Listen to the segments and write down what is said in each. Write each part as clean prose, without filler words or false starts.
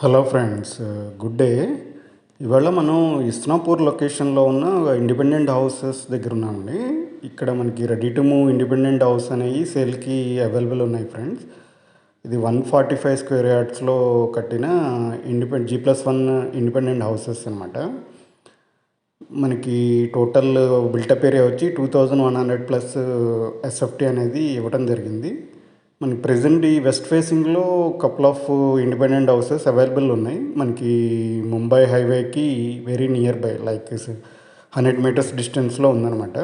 Hello friends, good day. ఇవాళ మనం ఇస్నాపూర్ లొకేషన్లో ఉన్న ఇండిపెండెంట్ హౌసెస్ దగ్గర ఉన్నామండి. ఇక్కడ మనకి ready to move independent house అనేవి సేల్కి అవైలబుల్ ఉన్నాయి ఫ్రెండ్స్. ఇది 145 స్క్వేర్ యార్డ్స్లో కట్టిన G+1 ఇండిపెండెంట్ హౌసెస్ అనమాట. మనకి టోటల్ బిల్టప్ ఏరియా వచ్చి 2100 ప్లస్ ఎస్ఎఫ్టీ అనేది ఇవ్వడం జరిగింది. మనకి ప్రజెంట్ ఈ వెస్ట్ ఫేసింగ్లో couple of independent houses available ఉన్నాయి. మనకి ముంబై హైవేకి very near by, like 100 metres డిస్టెన్స్లో ఉందన్నమాట.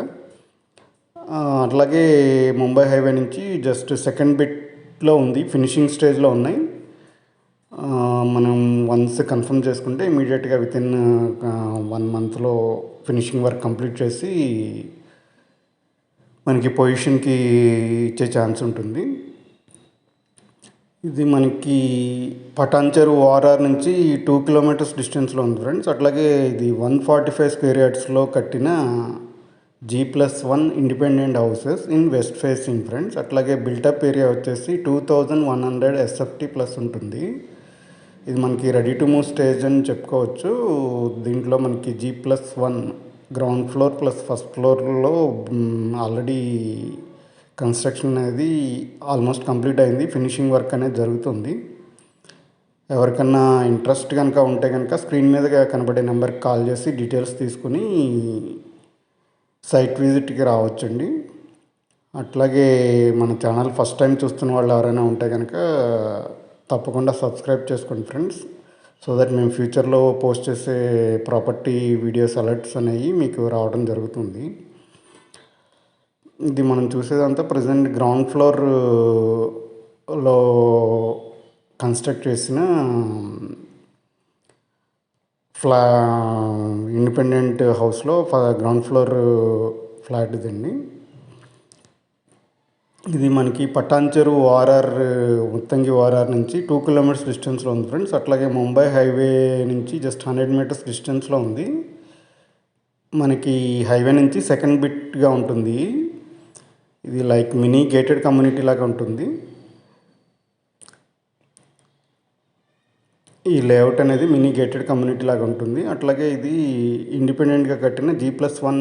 అట్లాగే ముంబై హైవే నుంచి జస్ట్ సెకండ్ బిట్లో ఉంది, ఫినిషింగ్ స్టేజ్లో ఉన్నాయి. మనం వన్స్ కన్ఫర్మ్ చేసుకుంటే ఇమీడియట్గా వితిన్ 1 మంత్లో ఫినిషింగ్ వర్క్ కంప్లీట్ చేసి మనకి పొజిషన్కి ఇచ్చే ఛాన్స్ ఉంటుంది. ఇది మనకి పటాన్చెరు ఓఆర్ఆర్ నుంచి 2 కిలోమీటర్స్ డిస్టెన్స్లో ఉంది ఫ్రెండ్స్. అట్లాగే ఇది 145 స్క్వేర్ యార్డ్స్లో కట్టిన G+1 independent houses in west facing friends. అట్లాగే బిల్టప్ ఏరియా వచ్చేసి 2100 ఎస్ఎఫ్టీ ప్లస్ ఉంటుంది. ఇది మనకి రెడీ టు మూవ్ స్టేజ్ అని చెప్పుకోవచ్చు. దీంట్లో మనకి G+1 ground floor plus first ఫ్లోర్లో ఆల్రెడీ కన్స్ట్రక్షన్ అనేది ఆల్మోస్ట్ కంప్లీట్ అయింది. ఫినిషింగ్ వర్క్ అనేది జరుగుతుంది. ఎవరికన్నా ఇంట్రెస్ట్ కనుక ఉంటే కనుక స్క్రీన్ మీద కనబడే నెంబర్కి కాల్ చేసి డీటెయిల్స్ తీసుకుని సైట్ విజిట్కి రావచ్చండి. అట్లాగే మన ఛానల్ ఫస్ట్ టైం చూస్తున్న వాళ్ళు ఎవరైనా ఉంటే కనుక తప్పకుండా సబ్స్క్రైబ్ చేసుకోండి ఫ్రెండ్స్, సో దట్ మేము ఫ్యూచర్లో పోస్ట్ చేసే ప్రాపర్టీ వీడియోస్ అలర్ట్స్ అనేవి మీకు రావడం జరుగుతుంది. ఇది మనం చూసేదంతా ప్రజెంట్ గ్రౌండ్ ఫ్లోర్లో కన్స్ట్రక్ట్ చేసిన ఇండిపెండెంట్ హౌస్లో గ్రౌండ్ ఫ్లోర్ ఫ్లాట్ ఇదండి. ఇది మనకి పటాన్చెరు ఓఆర్ఆర్, ముత్తంగి ఓఆర్ఆర్ నుంచి 2 కిలోమీటర్స్ డిస్టెన్స్లో ఉంది ఫ్రెండ్స్. అట్లాగే ముంబై హైవే నుంచి జస్ట్ 100 మీటర్స్ డిస్టెన్స్లో ఉంది. మనకి హైవే నుంచి సెకండ్ బిట్గా ఉంటుంది. ఇది లైక్ మినీ గేటెడ్ కమ్యూనిటీ లాగా ఉంటుంది. ఈ లేఅవుట్ అనేది మినీ గేటెడ్ కమ్యూనిటీ లాగా ఉంటుంది. అట్లాగే ఇది ఇండిపెండెంట్గా కట్టిన G+1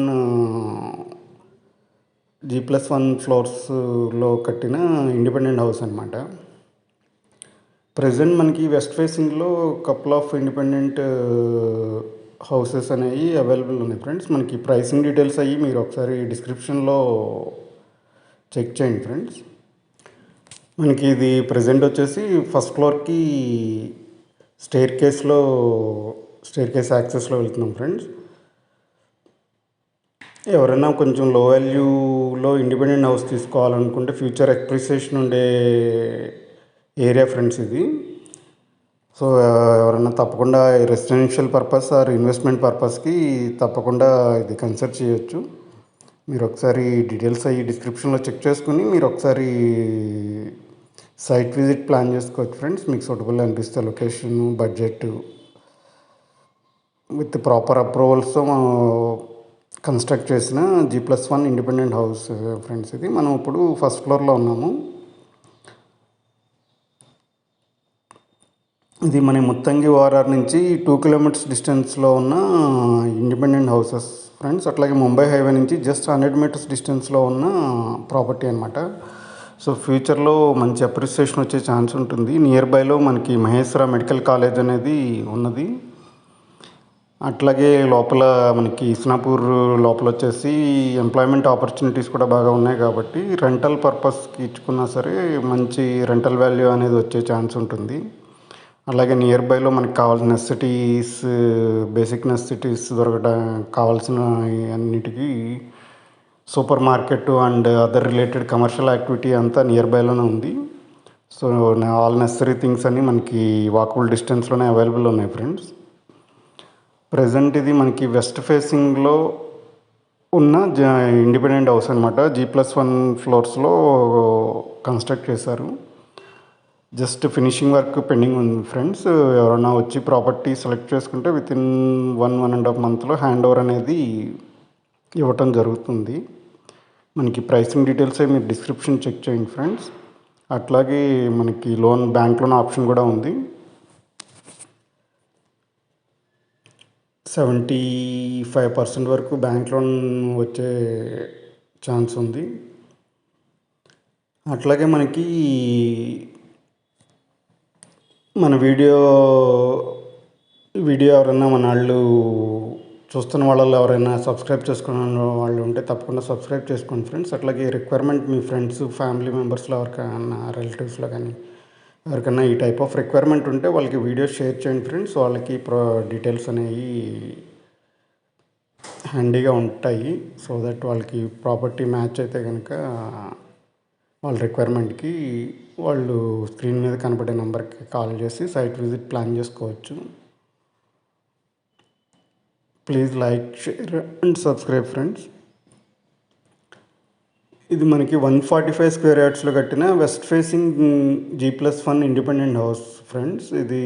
ఫ్లోర్స్లో కట్టిన ఇండిపెండెంట్ హౌస్ అనమాట. ప్రజెంట్ మనకి వెస్ట్ ఫేసింగ్లో కపుల్ ఆఫ్ ఇండిపెండెంట్ హౌసెస్ అనేవి అవైలబుల్ ఉన్నాయి ఫ్రెండ్స్. మనకి ప్రైసింగ్ డీటెయిల్స్ అయ్యి మీరు ఒకసారి డిస్క్రిప్షన్లో చెక్ చేయండి ఫ్రెండ్స్. మనకి ఇది ప్రజెంట్ వచ్చేసి ఫస్ట్ ఫ్లోర్కి స్టేర్ కేస్ యాక్సెస్లో వెళ్తున్నాం ఫ్రెండ్స్. ఎవరైనా కొంచెం లో వాల్యూలో ఇండిపెండెంట్ హౌస్ తీసుకోవాలనుకుంటే ఫ్యూచర్ అప్రిసియేషన్ ఉండే ఏరియా ఫ్రెండ్స్ ఇది. సో ఎవరైనా తప్పకుండా రెసిడెన్షియల్ పర్పస్ ఆర్ ఇన్వెస్ట్మెంట్ పర్పస్కి తప్పకుండా ఇది కన్సిడర్ చేయొచ్చు. మీరు ఒకసారి డీటెయిల్స్ అయ్యి డిస్క్రిప్షన్లో చెక్ చేసుకుని మీరు ఒకసారి సైట్ విజిట్ ప్లాన్ చేసుకోవచ్చు ఫ్రెండ్స్. మీకు సూటబుల్ అనిపిస్తే లొకేషన్, బడ్జెట్ విత్ ప్రాపర్ అప్రూవల్స్తో కన్స్ట్రక్ట్ చేసిన G+1 ఇండిపెండెంట్ హౌస్ ఫ్రెండ్స్. ఇది మనం ఇప్పుడు ఫస్ట్ ఫ్లోర్లో ఉన్నాము. ఇది మన ముత్తంగి ఓఆర్ఆర్ నుంచి 2 కిలోమీటర్స్ డిస్టెన్స్లో ఉన్న ఇండిపెండెంట్ హౌసెస్ ఫ్రెండ్స్. అట్లాగే ముంబై హైవే నుంచి జస్ట్ 100 మీటర్స్ డిస్టెన్స్లో ఉన్న ప్రాపర్టీ అనమాట. సో ఫ్యూచర్లో మంచి అప్రిసియేషన్ వచ్చే ఛాన్స్ ఉంటుంది. నియర్ బైలో మనకి మహేశ్వర మెడికల్ కాలేజ్ అనేది ఉన్నది. అట్లాగే లోపల మనకి ఇస్నాపూర్ లోపల వచ్చేసి ఎంప్లాయ్మెంట్ ఆపర్చునిటీస్ కూడా బాగా ఉన్నాయి కాబట్టి రెంటల్ పర్పస్కి ఇచ్చుకున్నా సరే మంచి రెంటల్ వాల్యూ అనేది వచ్చే ఛాన్స్ ఉంటుంది. అలాగే నియర్ బైలో మనకు కావాల్సిన నెసెసిటీస్, బేసిక్ నెసెసిటీస్ కావాల్సిన అన్నిటికీ super market and other related commercial activity అంతా నియర్ బైలోనే ఉంది. సో ఆల్ నెసరీ థింగ్స్ అన్నీ మనకి వాకబుల్ డిస్టెన్స్లోనే అవైలబుల్ ఉన్నాయి ఫ్రెండ్స్. ప్రజెంట్ ఇది మనకి వెస్ట్ ఫేసింగ్లో ఉన్న ఇండిపెండెంట్ హౌస్ అనమాట. G+1 ఫ్లోర్స్లో కన్స్ట్రక్ట్ చేశారు. జస్ట్ ఫినిషింగ్ వర్క్ పెండింగ్ ఉంది ఫ్రెండ్స్. ఎవరైనా వచ్చి ప్రాపర్టీ సెలెక్ట్ చేసుకుంటే వితిన్ 1.5 మంత్లో హ్యాండ్ ఓవర్ అనేది ఇవ్వటం జరుగుతుంది. మనకి ప్రైసింగ్ డీటెయిల్స్ మీరు డిస్క్రిప్షన్ చెక్ చేయండి ఫ్రెండ్స్. అట్లాగే మనకి బ్యాంక్ లోన్ ఆప్షన్ కూడా ఉంది. 75% వరకు బ్యాంక్ లోన్ వచ్చే ఛాన్స్ ఉంది. అట్లాగే మనకి మన వీడియో ఎవరైనా మన వాళ్ళు చూస్తున్న వాళ్ళలో ఎవరైనా సబ్స్క్రైబ్ చేసుకున్న వాళ్ళు ఉంటే తప్పకుండా సబ్స్క్రైబ్ చేసుకోండి ఫ్రెండ్స్. అట్లాగే రిక్వైర్మెంట్ మీ ఫ్రెండ్స్, ఫ్యామిలీ మెంబర్స్లో ఎవరికైనా, రిలేటివ్స్లో కానీ ఎవరికైనా ఈ టైప్ ఆఫ్ రిక్వైర్మెంట్ ఉంటే వాళ్ళకి వీడియో షేర్ చేయండి ఫ్రెండ్స్. వాళ్ళకి డీటెయిల్స్ అనేవి హ్యాండీగా ఉంటాయి. సో దట్ వాళ్ళకి ప్రాపర్టీ మ్యాచ్ అయితే కనుక వాళ్ళ రిక్వైర్మెంట్కి వాళ్ళు స్క్రీన్ మీద కనబడే నెంబర్కి కాల్ చేసి సైట్ విజిట్ ప్లాన్ చేసుకోవచ్చు. Please like, share and subscribe friends. ఇది మనకి 145 స్క్వేర్ యార్డ్స్లో కట్టిన west facing G+1 independent house friends. ఇది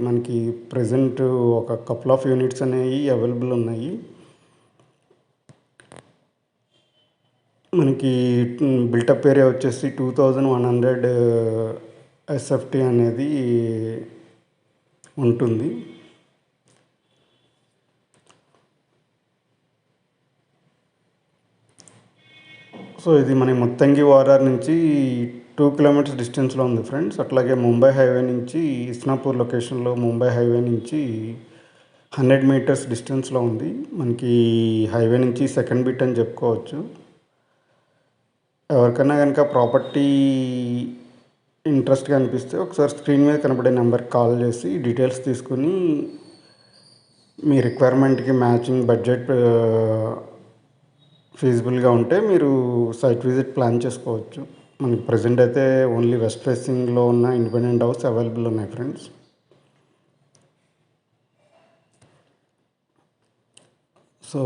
మనకి ప్రజెంట్ ఒక కపుల్ ఆఫ్ యూనిట్స్ అనేవి అవైలబుల్ ఉన్నాయి. మనకి బిల్టప్ ఏరియా వచ్చేసి 2100 SFT అనేది ఉంటుంది. సో ఇది మన ముత్తంగి వారార్ నుంచి 2 కిలోమీటర్స్ డిస్టెన్స్లో ఉంది ఫ్రెండ్స్. అట్లాగే ముంబై హైవే నుంచి ఇస్నాపూర్ లొకేషన్లో ముంబై హైవే నుంచి 100 మీటర్స్ డిస్టెన్స్లో ఉంది. మనకి హైవే నుంచి సెకండ్ బిట్ అని చెప్పుకోవచ్చు. ఎవరికైనా కనుక ప్రాపర్టీ ఇంట్రెస్ట్గా అనిపిస్తే ఒకసారి స్క్రీన్ మీద కనబడే నెంబర్కి కాల్ చేసి డీటెయిల్స్ తీసుకుని మీ రిక్వైర్మెంట్కి మ్యాచింగ్ బడ్జెట్ ఫీజిబుల్గా ఉంటే మీరు సైట్ విజిట్ ప్లాన్ చేసుకోవచ్చు. మనకి ప్రజెంట్ అయితే ఓన్లీ వెస్ట్ ఫేసింగ్లో ఉన్న ఇండిపెండెంట్ హౌస్ అవైలబుల్ ఉన్నాయి ఫ్రెండ్స్. సో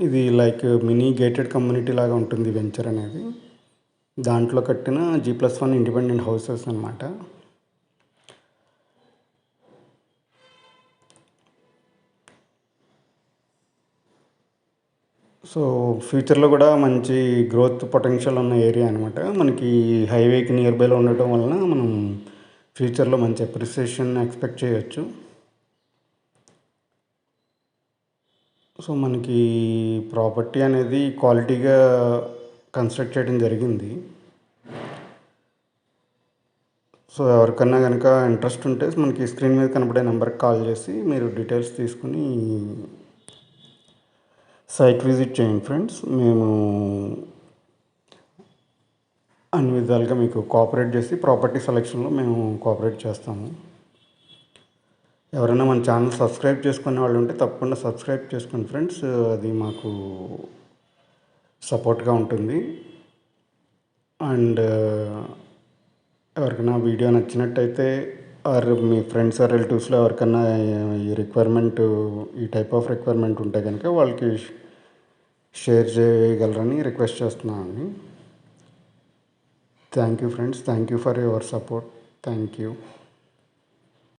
ఇది లైక్ మినీ గేటెడ్ కమ్యూనిటీ లాగా ఉంటుంది వెంచర్ అనేది. దాంట్లో కట్టిన G+1 ఇండిపెండెంట్ హౌసెస్ అన్నమాట. సో ఫ్యూచర్లో కూడా మంచి గ్రోత్ పొటెన్షియల్ ఉన్న ఏరియా అనమాట. మనకి హైవేకి నియర్ బైలో ఉండటం వలన మనం ఫ్యూచర్లో మంచి అప్రిసియేషన్ ఎక్స్పెక్ట్ చేయొచ్చు. సో మనకి ప్రాపర్టీ అనేది క్వాలిటీగా కన్స్ట్రక్ట్ చేయడం జరిగింది. సో ఎవరికన్నా కనుక ఇంట్రెస్ట్ ఉంటే మనకి స్క్రీన్ మీద కనబడే నెంబర్కి కాల్ చేసి మీరు డీటెయిల్స్ తీసుకుని సైట్ విజిట్ చేయండి ఫ్రెండ్స్. మేము అన్ని విధాలుగా మీకు కోఆపరేట్ చేసి ప్రాపర్టీ సెలెక్షన్లో మేము కోఆపరేట్ చేస్తాము. ఎవరైనా మన ఛానల్ సబ్స్క్రైబ్ చేసుకునే వాళ్ళు ఉంటే తప్పకుండా సబ్స్క్రైబ్ చేసుకోండి ఫ్రెండ్స్. అది మాకు సపోర్ట్గా ఉంటుంది. అండ్ ఎవరికైనా వీడియో నచ్చినట్టయితే ఆర్ మీ ఫ్రెండ్స్ ఆర్ రిలేటివ్స్లో ఎవరికైనా ఈ రిక్వైర్మెంట్, ఈ టైప్ ఆఫ్ రిక్వైర్మెంట్ ఉంటే కనుక వాళ్ళకి షేర్ చేయగలరని రిక్వెస్ట్ చేస్తున్నానండి. Thank you friends. Thank you for your support. Thank you.